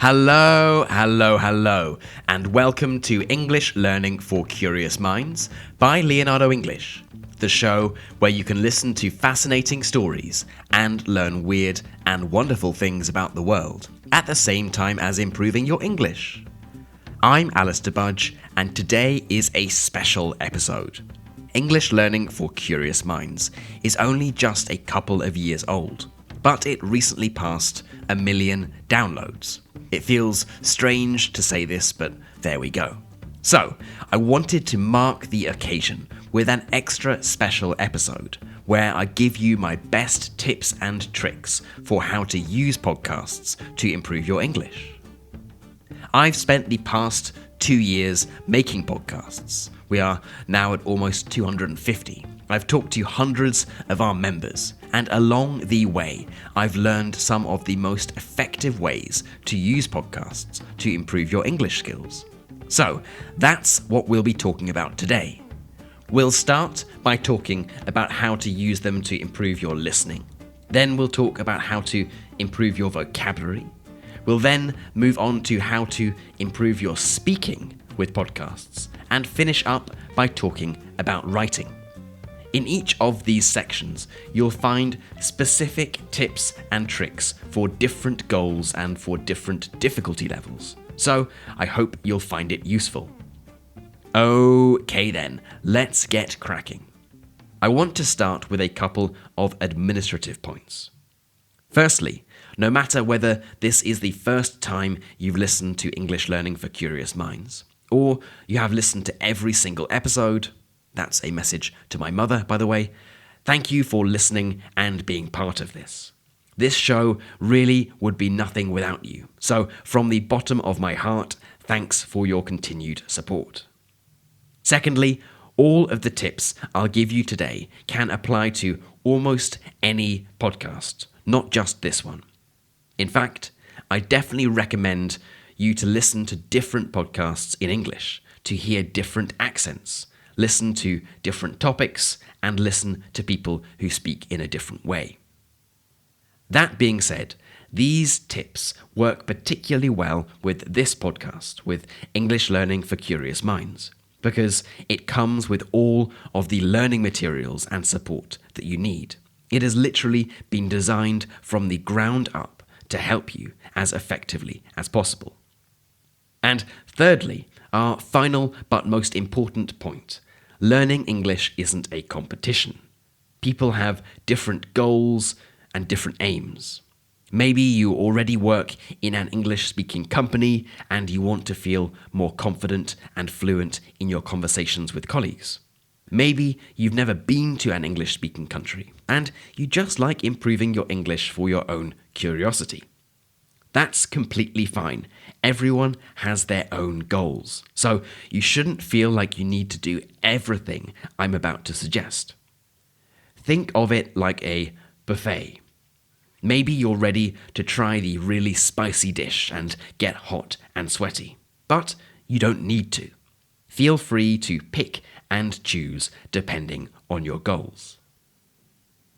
Hello, hello, hello, and welcome to English Learning for Curious Minds by Leonardo English, the show where you can listen to fascinating stories and learn weird and wonderful things about the world at the same time as improving your English. I'm Alistair Budge, and today is a special episode. English Learning for Curious Minds is only just a couple of years old, but it recently passed 1 million downloads. It feels strange to say this, but there we go. So, I wanted to mark the occasion with an extra special episode where I give you my best tips and tricks for how to use podcasts to improve your English. I've spent the past 2 years making podcasts. We are now at almost 250. I've talked to hundreds of our members, and along the way, I've learned some of the most effective ways to use podcasts to improve your English skills. So, that's what we'll be talking about today. We'll start by talking about how to use them to improve your listening. Then we'll talk about how to improve your vocabulary. We'll then move on to how to improve your speaking with podcasts, and finish up by talking about writing. In each of these sections, you'll find specific tips and tricks for different goals and for different difficulty levels. So, I hope you'll find it useful. Okay then, let's get cracking. I want to start with a couple of administrative points. Firstly, no matter whether this is the first time you've listened to English Learning for Curious Minds, or you have listened to every single episode, that's a message to my mother, by the way. Thank you for listening and being part of this. This show really would be nothing without you. So, from the bottom of my heart, thanks for your continued support. Secondly, all of the tips I'll give you today can apply to almost any podcast, not just this one. In fact, I definitely recommend you to listen to different podcasts in English to hear different accents, listen to different topics, and listen to people who speak in a different way. That being said, these tips work particularly well with this podcast, with English Learning for Curious Minds, because it comes with all of the learning materials and support that you need. It has literally been designed from the ground up to help you as effectively as possible. And thirdly, our final but most important point: learning English isn't a competition. People have different goals and different aims. Maybe you already work in an English-speaking company and you want to feel more confident and fluent in your conversations with colleagues. Maybe you've never been to an English-speaking country and you just like improving your English for your own curiosity. That's completely fine. Everyone has their own goals, so you shouldn't feel like you need to do everything I'm about to suggest. Think of it like a buffet. Maybe you're ready to try the really spicy dish and get hot and sweaty, but you don't need to. Feel free to pick and choose depending on your goals.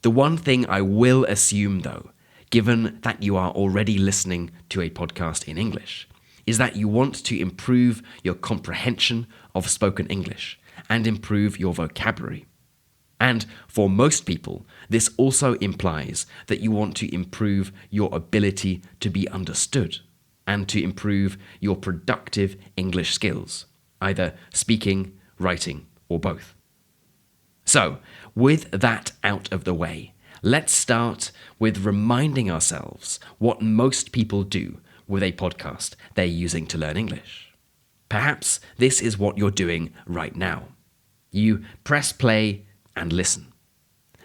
The one thing I will assume, though, given that you are already listening to a podcast in English, is that you want to improve your comprehension of spoken English and improve your vocabulary. And for most people, this also implies that you want to improve your ability to be understood and to improve your productive English skills, either speaking, writing, or both. So, with that out of the way, let's start with reminding ourselves what most people do with a podcast they're using to learn English. Perhaps this is what you're doing right now. You press play and listen.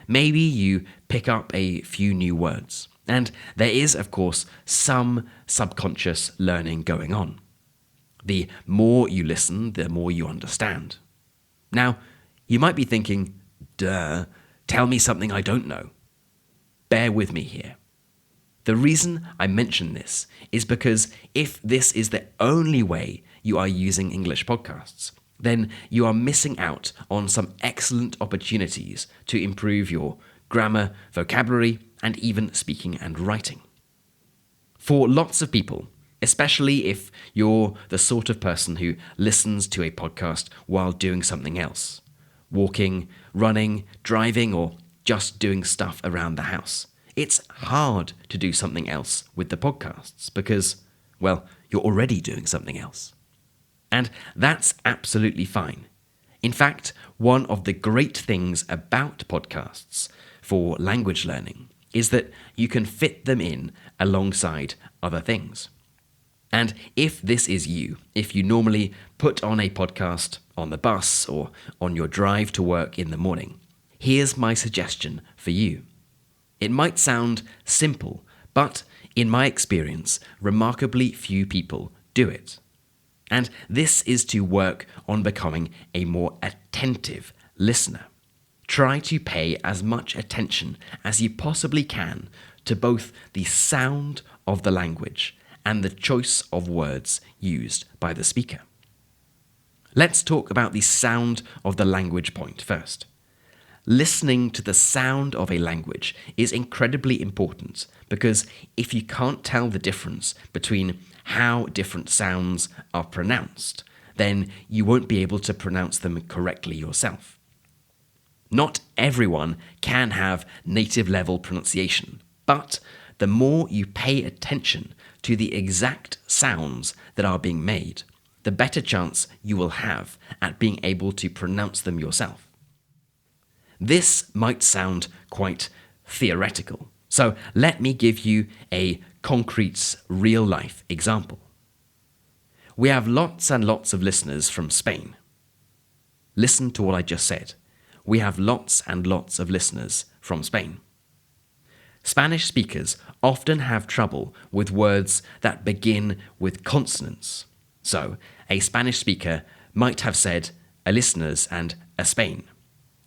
Maybe you pick up a few new words, and there is, of course, some subconscious learning going on. The more you listen, the more you understand. Now, you might be thinking, duh, tell me something I don't know. Bear with me here. The reason I mention this is because if this is the only way you are using English podcasts, then you are missing out on some excellent opportunities to improve your grammar, vocabulary, and even speaking and writing. For lots of people, especially if you're the sort of person who listens to a podcast while doing something else, walking, running, driving, or just doing stuff around the house. It's hard to do something else with the podcasts because, well, you're already doing something else. And that's absolutely fine. In fact, one of the great things about podcasts for language learning is that you can fit them in alongside other things. And if this is you, if you normally put on a podcast on the bus or on your drive to work in the morning, here's my suggestion for you. It might sound simple, but in my experience, remarkably few people do it. And this is to work on becoming a more attentive listener. Try to pay as much attention as you possibly can to both the sound of the language and the choice of words used by the speaker. Let's talk about the sound of the language point first. Listening to the sound of a language is incredibly important because if you can't tell the difference between how different sounds are pronounced, then you won't be able to pronounce them correctly yourself. Not everyone can have native level pronunciation, but the more you pay attention to the exact sounds that are being made, the better chance you will have at being able to pronounce them yourself. This might sound quite theoretical, so let me give you a concrete, real-life example. We have lots and lots of listeners from Spain. Listen to what I just said. We have lots and lots of listeners from Spain. Spanish speakers often have trouble with words that begin with consonants. So, a Spanish speaker might have said a listeners and a Spain,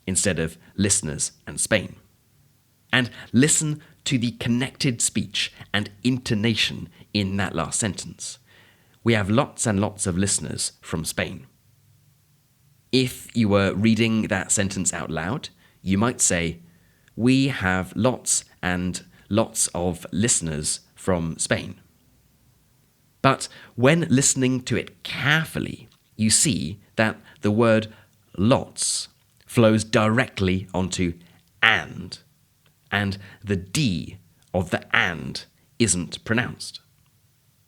instead of listeners and Spain. And listen to the connected speech and intonation in that last sentence. We have lots and lots of listeners from Spain. If you were reading that sentence out loud, you might say, we have lots and lots of listeners from Spain. But when listening to it carefully, you see that the word lots flows directly onto and the D of the and isn't pronounced.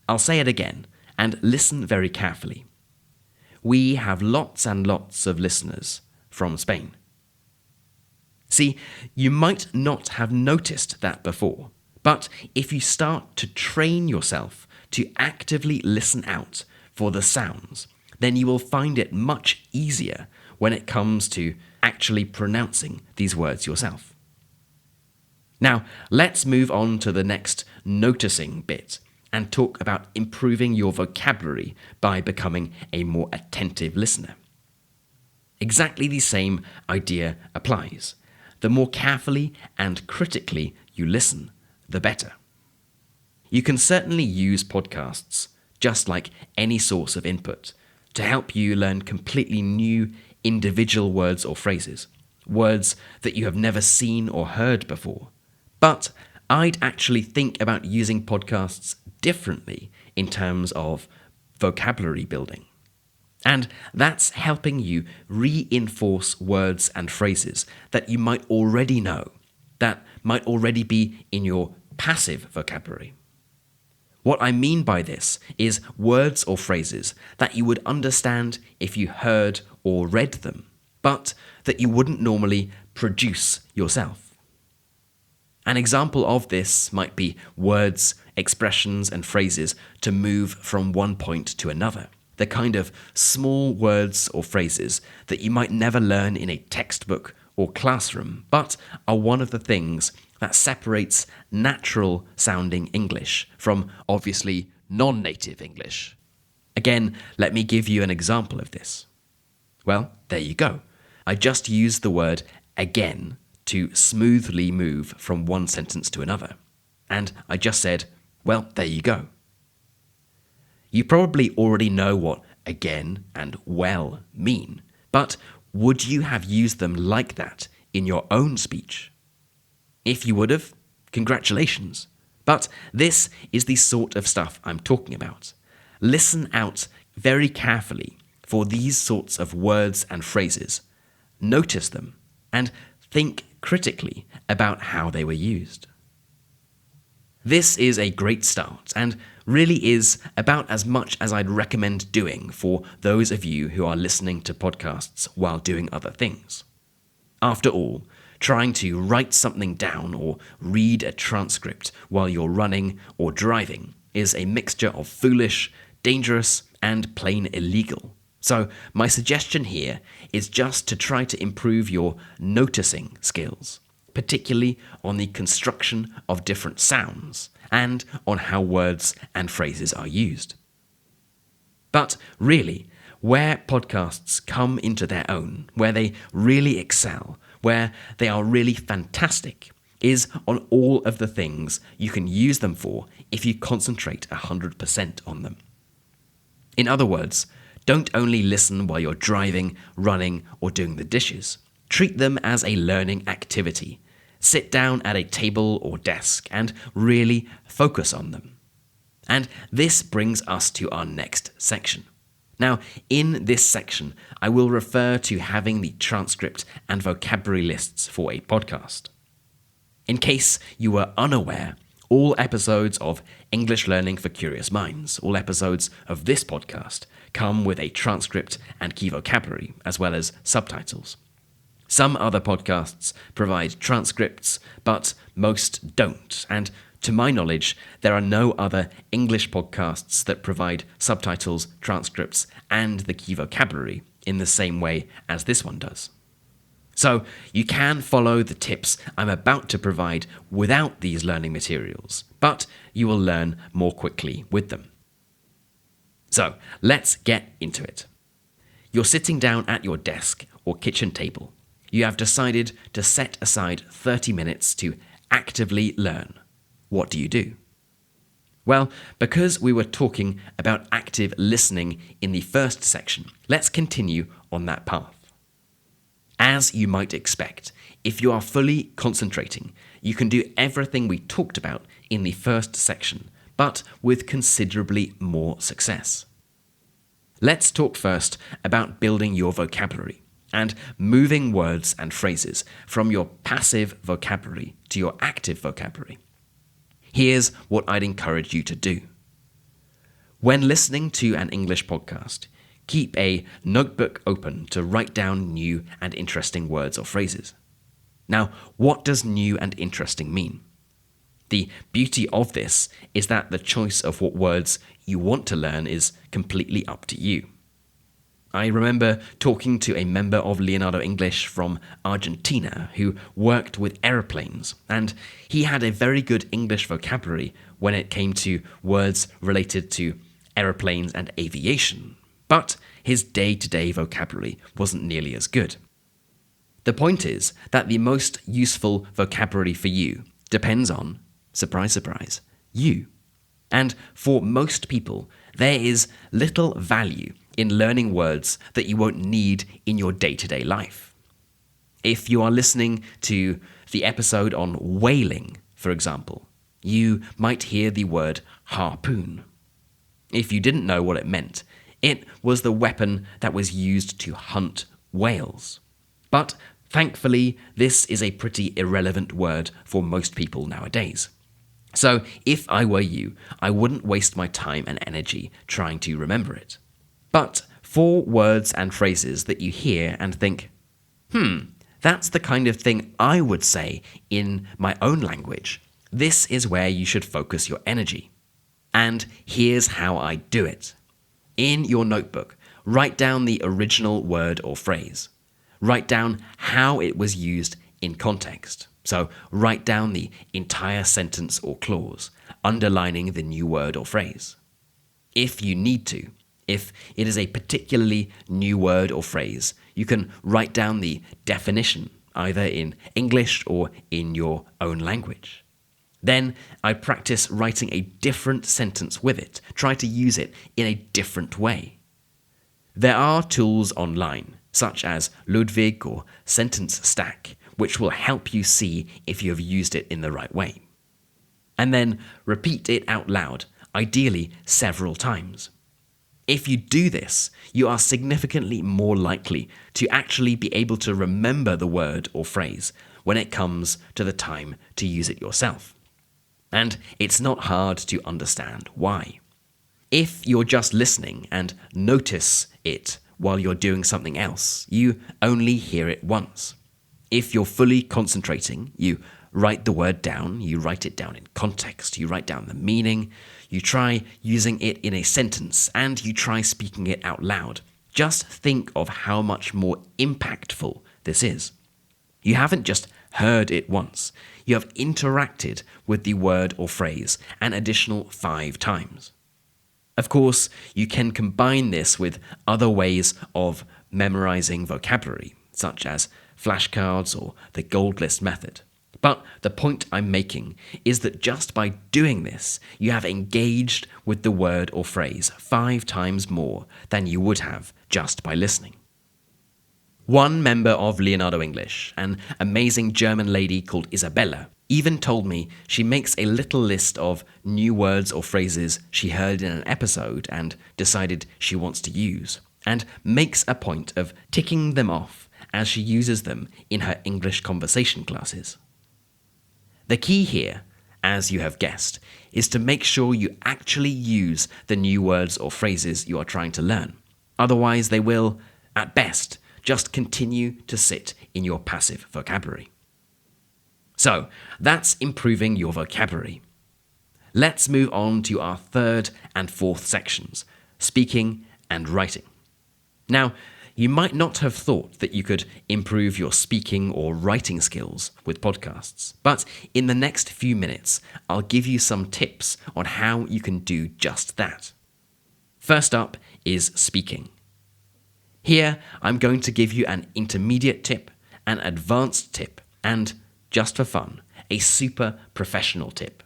I'll say it again, and listen very carefully. We have lots and lots of listeners from Spain. See, you might not have noticed that before, but if you start to train yourself to actively listen out for the sounds, then you will find it much easier when it comes to actually pronouncing these words yourself. Now, let's move on to the next noticing bit and talk about improving your vocabulary by becoming a more attentive listener. Exactly the same idea applies. The more carefully and critically you listen, the better. You can certainly use podcasts, just like any source of input, to help you learn completely new individual words or phrases, words that you have never seen or heard before. But I'd actually think about using podcasts differently in terms of vocabulary building. And that's helping you reinforce words and phrases that you might already know, that might already be in your passive vocabulary. What I mean by this is words or phrases that you would understand if you heard or read them, but that you wouldn't normally produce yourself. An example of this might be words, expressions, and phrases to move from one point to another. The kind of small words or phrases that you might never learn in a textbook or classroom, but are one of the things that separates natural sounding English from obviously non-native English. Again, let me give you an example of this. Well, there you go. I just used the word again to smoothly move from one sentence to another. And I just said, well, there you go. You probably already know what again and well mean, but would you have used them like that in your own speech? If you would have, congratulations. But this is the sort of stuff I'm talking about. Listen out very carefully for these sorts of words and phrases. Notice them and think critically about how they were used. This is a great start and really is about as much as I'd recommend doing for those of you who are listening to podcasts while doing other things. After all, trying to write something down or read a transcript while you're running or driving is a mixture of foolish, dangerous, and plain illegal. So my suggestion here is just to try to improve your noticing skills, particularly on the construction of different sounds and on how words and phrases are used. But really, where podcasts come into their own, where they really excel, where they are really fantastic, is on all of the things you can use them for if you concentrate 100% on them. In other words, don't only listen while you're driving, running, or doing the dishes. Treat them as a learning activity. Sit down at a table or desk and really focus on them. And this brings us to our next section. Now, in this section, I will refer to having the transcript and vocabulary lists for a podcast. In case you were unaware, all episodes of English Learning for Curious Minds, all episodes of this podcast, come with a transcript and key vocabulary, as well as subtitles. Some other podcasts provide transcripts, but most don't, and to my knowledge, there are no other English podcasts that provide subtitles, transcripts, and the key vocabulary in the same way as this one does. So you can follow the tips I'm about to provide without these learning materials, but you will learn more quickly with them. So let's get into it. You're sitting down at your desk or kitchen table. You have decided to set aside 30 minutes to actively learn. What do you do? Well, because we were talking about active listening in the first section, let's continue on that path. As you might expect, if you are fully concentrating, you can do everything we talked about in the first section, but with considerably more success. Let's talk first about building your vocabulary and moving words and phrases from your passive vocabulary to your active vocabulary. Here's what I'd encourage you to do. When listening to an English podcast, keep a notebook open to write down new and interesting words or phrases. Now, what does new and interesting mean? The beauty of this is that the choice of what words you want to learn is completely up to you. I remember talking to a member of Leonardo English from Argentina who worked with aeroplanes, and he had a very good English vocabulary when it came to words related to aeroplanes and aviation, but his day-to-day vocabulary wasn't nearly as good. The point is that the most useful vocabulary for you depends on, surprise, surprise, you. And for most people, there is little value in learning words that you won't need in your day-to-day life. If you are listening to the episode on whaling, for example, you might hear the word harpoon. If you didn't know what it meant, it was the weapon that was used to hunt whales. But thankfully, this is a pretty irrelevant word for most people nowadays. So if I were you, I wouldn't waste my time and energy trying to remember it. But for words and phrases that you hear and think, that's the kind of thing I would say in my own language, this is where you should focus your energy. And here's how I do it. In your notebook, write down the original word or phrase. Write down how it was used in context. So write down the entire sentence or clause, underlining the new word or phrase. If you need to, if it is a particularly new word or phrase, you can write down the definition, either in English or in your own language. Then I practice writing a different sentence with it. Try to use it in a different way. There are tools online, such as Ludwig or Sentence Stack, which will help you see if you have used it in the right way. and then repeat it out loud, ideally several times. If you do this, you are significantly more likely to actually be able to remember the word or phrase when it comes to the time to use it yourself. And it's not hard to understand why. If you're just listening and notice it while you're doing something else, you only hear it once. If you're fully concentrating, you write the word down, you write it down in context, you write down the meaning, you try using it in a sentence, and you try speaking it out loud. Just think of how much more impactful this is. You haven't just heard it once, you have interacted with the word or phrase an additional 5 times. Of course, you can combine this with other ways of memorizing vocabulary, such as flashcards or the gold list method. But the point I'm making is that just by doing this, you have engaged with the word or phrase 5 times more than you would have just by listening. One member of Leonardo English, an amazing German lady called Isabella, even told me she makes a little list of new words or phrases she heard in an episode and decided she wants to use, and makes a point of ticking them off as she uses them in her English conversation classes. The key here, as you have guessed, is to make sure you actually use the new words or phrases you are trying to learn. Otherwise, they will, at best, just continue to sit in your passive vocabulary. So, that's improving your vocabulary. Let's move on to our third and fourth sections, speaking and writing. Now, you might not have thought that you could improve your speaking or writing skills with podcasts, but in the next few minutes, I'll give you some tips on how you can do just that. First up is speaking. Here, I'm going to give you an intermediate tip, an advanced tip, and, just for fun, a super professional tip.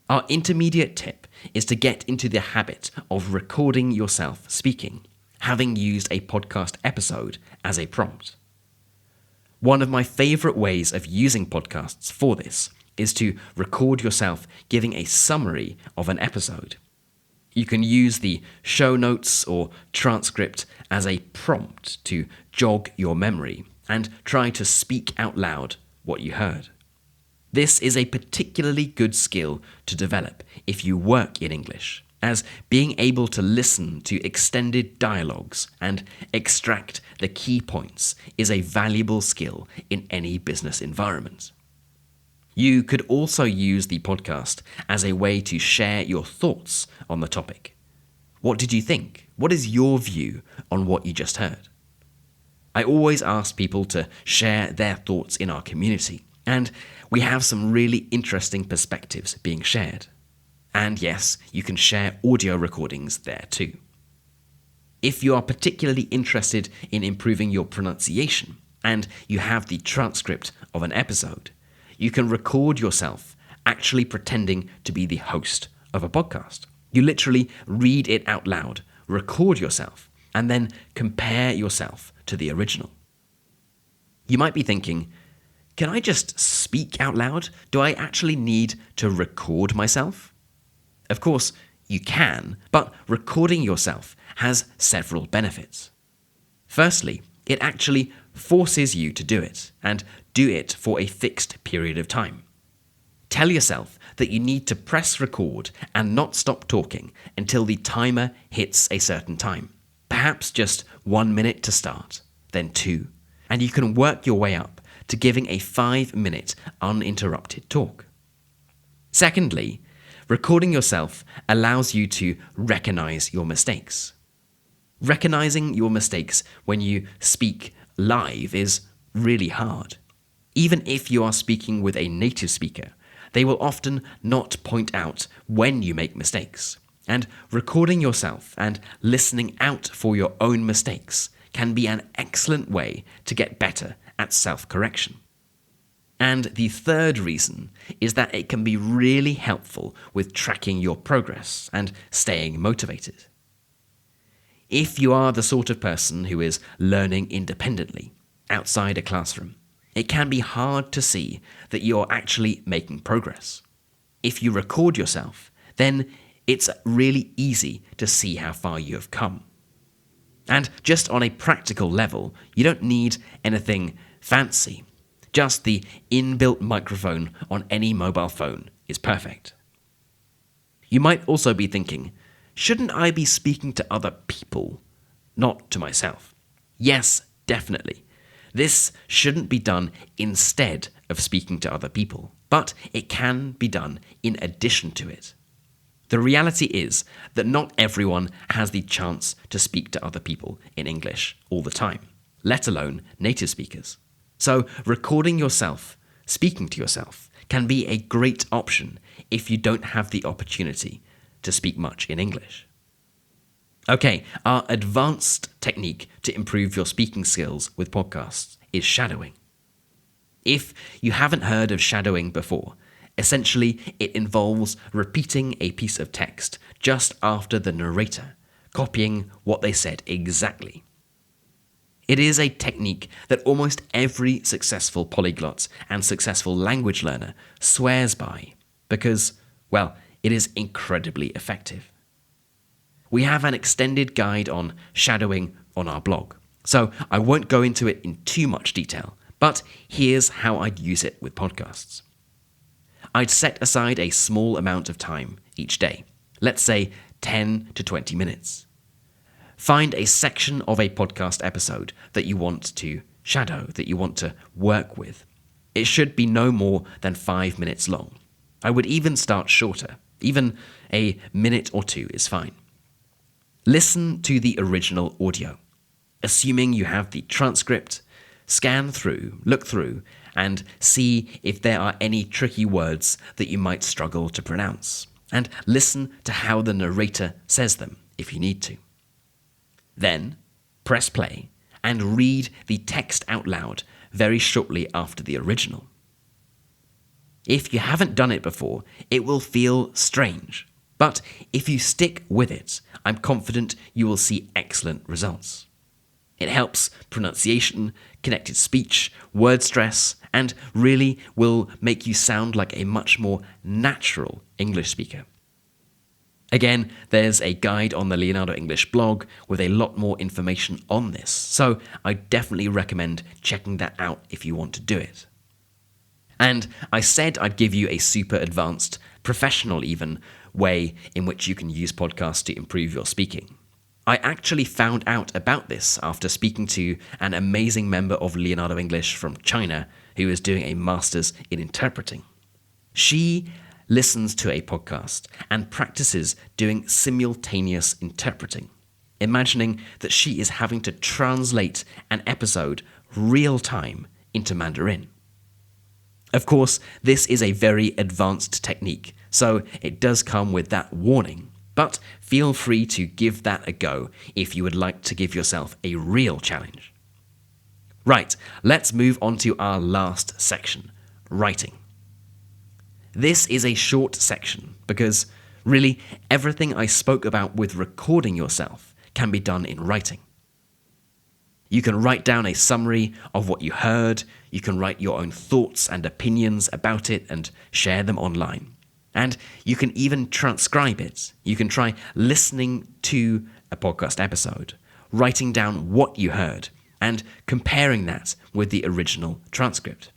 Our intermediate tip is to get into the habit of recording yourself speaking, having used a podcast episode as a prompt. One of my favorite ways of using podcasts for this is to record yourself giving a summary of an episode. You can use the show notes or transcript as a prompt to jog your memory and try to speak out loud what you heard. This is a particularly good skill to develop if you work in English, as being able to listen to extended dialogues and extract the key points is a valuable skill in any business environment. You could also use the podcast as a way to share your thoughts on the topic. What did you think? What is your view on what you just heard? I always ask people to share their thoughts in our community, and we have some really interesting perspectives being shared. And yes, you can share audio recordings there too. If you are particularly interested in improving your pronunciation, and you have the transcript of an episode, you can record yourself actually pretending to be the host of a podcast. You literally read it out loud, record yourself, and then compare yourself to the original. You might be thinking, can I just speak out loud? Do I actually need to record myself? Of course, you can, but recording yourself has several benefits. Firstly, it actually forces you to do it, and do it for a fixed period of time. Tell yourself that you need to press record and not stop talking until the timer hits a certain time. Perhaps just 1 minute to start, then 2, and you can work your way up to giving a 5-minute uninterrupted talk. Secondly, recording yourself allows you to recognize your mistakes. Recognizing your mistakes when you speak live is really hard. Even if you are speaking with a native speaker, they will often not point out when you make mistakes. And recording yourself and listening out for your own mistakes can be an excellent way to get better at self-correction. And the third reason is that it can be really helpful with tracking your progress and staying motivated. If you are the sort of person who is learning independently, outside a classroom, it can be hard to see that you're actually making progress. If you record yourself, then it's really easy to see how far you have come. And just on a practical level, you don't need anything fancy. Just the inbuilt microphone on any mobile phone is perfect. You might also be thinking, shouldn't I be speaking to other people, not to myself? Yes, definitely. This shouldn't be done instead of speaking to other people, but it can be done in addition to it. The reality is that not everyone has the chance to speak to other people in English all the time, let alone native speakers. So recording yourself, speaking to yourself, can be a great option if you don't have the opportunity to speak much in English. Okay, our advanced technique to improve your speaking skills with podcasts is shadowing. If you haven't heard of shadowing before, essentially it involves repeating a piece of text just after the narrator, copying what they said exactly. It is a technique that almost every successful polyglot and successful language learner swears by because, well, it is incredibly effective. We have an extended guide on shadowing on our blog, so I won't go into it in too much detail, but here's how I'd use it with podcasts. I'd set aside a small amount of time each day, let's say 10 to 20 minutes. Find a section of a podcast episode that you want to shadow, that you want to work with. It should be no more than 5 minutes long. I would even start shorter. Even a minute or two is fine. Listen to the original audio. Assuming you have the transcript, scan through, look through, and see if there are any tricky words that you might struggle to pronounce. And listen to how the narrator says them if you need to. Then, press play and read the text out loud very shortly after the original. If you haven't done it before, it will feel strange, but if you stick with it, I'm confident you will see excellent results. It helps pronunciation, connected speech, word stress, and really will make you sound like a much more natural English speaker. Again, there's a guide on the Leonardo English blog with a lot more information on this, so I definitely recommend checking that out if you want to do it. And I said I'd give you a super advanced, professional even, way in which you can use podcasts to improve your speaking. I actually found out about this after speaking to an amazing member of Leonardo English from China who is doing a master's in interpreting. She listens to a podcast and practices doing simultaneous interpreting, imagining that she is having to translate an episode real time into Mandarin. Of course, this is a very advanced technique, so it does come with that warning, but feel free to give that a go if you would like to give yourself a real challenge. Right, let's move on to our last section, writing. This is a short section because, really, everything I spoke about with recording yourself can be done in writing. You can write down a summary of what you heard, you can write your own thoughts and opinions about it and share them online. And you can even transcribe it. You can try listening to a podcast episode, writing down what you heard, and comparing that with the original transcript.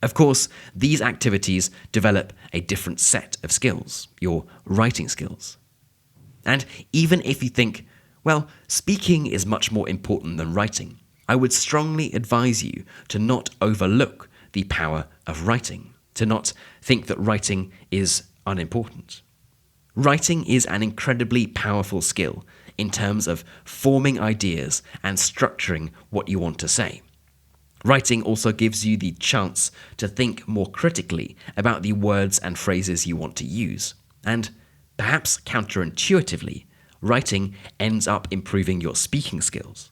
Of course, these activities develop a different set of skills, your writing skills. And even if you think, well, speaking is much more important than writing, I would strongly advise you to not overlook the power of writing, to not think that writing is unimportant. Writing is an incredibly powerful skill in terms of forming ideas and structuring what you want to say. Writing also gives you the chance to think more critically about the words and phrases you want to use. And perhaps counterintuitively, writing ends up improving your speaking skills.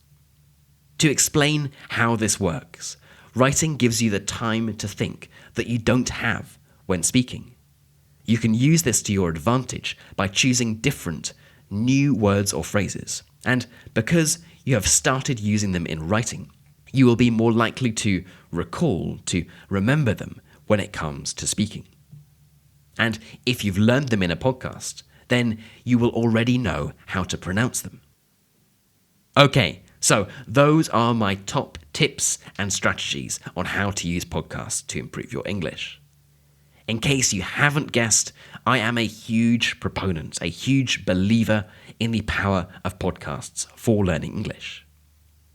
To explain how this works, writing gives you the time to think that you don't have when speaking. You can use this to your advantage by choosing different, new words or phrases. And because you have started using them in writing, you will be more likely to recall, to remember them when it comes to speaking. And if you've learned them in a podcast, then you will already know how to pronounce them. Okay, so those are my top tips and strategies on how to use podcasts to improve your English. In case you haven't guessed, I am a huge proponent, a huge believer in the power of podcasts for learning English.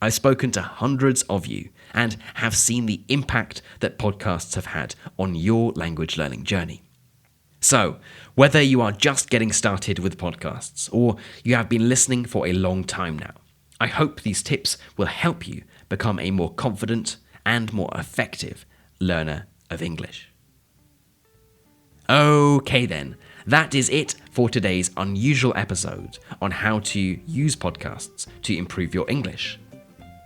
I've spoken to hundreds of you and have seen the impact that podcasts have had on your language learning journey. So, whether you are just getting started with podcasts or you have been listening for a long time now, I hope these tips will help you become a more confident and more effective learner of English. Okay then, that is it for today's unusual episode on how to use podcasts to improve your English.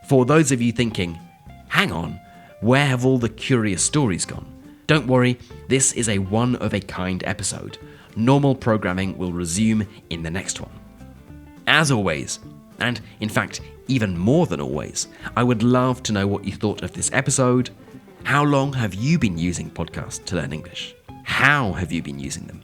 For those of you thinking, hang on, where have all the curious stories gone? Don't worry, this is a one-of-a-kind episode. Normal programming will resume in the next one. As always, and in fact, even more than always, I would love to know what you thought of this episode. How long have you been using podcasts to learn English? How have you been using them?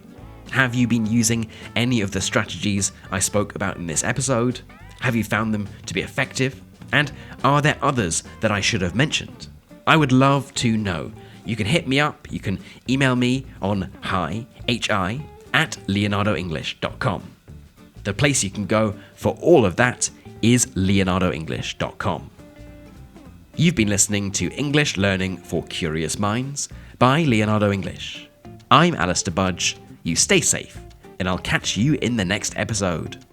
Have you been using any of the strategies I spoke about in this episode? Have you found them to be effective? And are there others that I should have mentioned? I would love to know. You can hit me up, you can email me on hi@leonardoenglish.com. The place you can go for all of that is leonardoenglish.com. You've been listening to English Learning for Curious Minds by Leonardo English. I'm Alistair Budge. You stay safe, and I'll catch you in the next episode.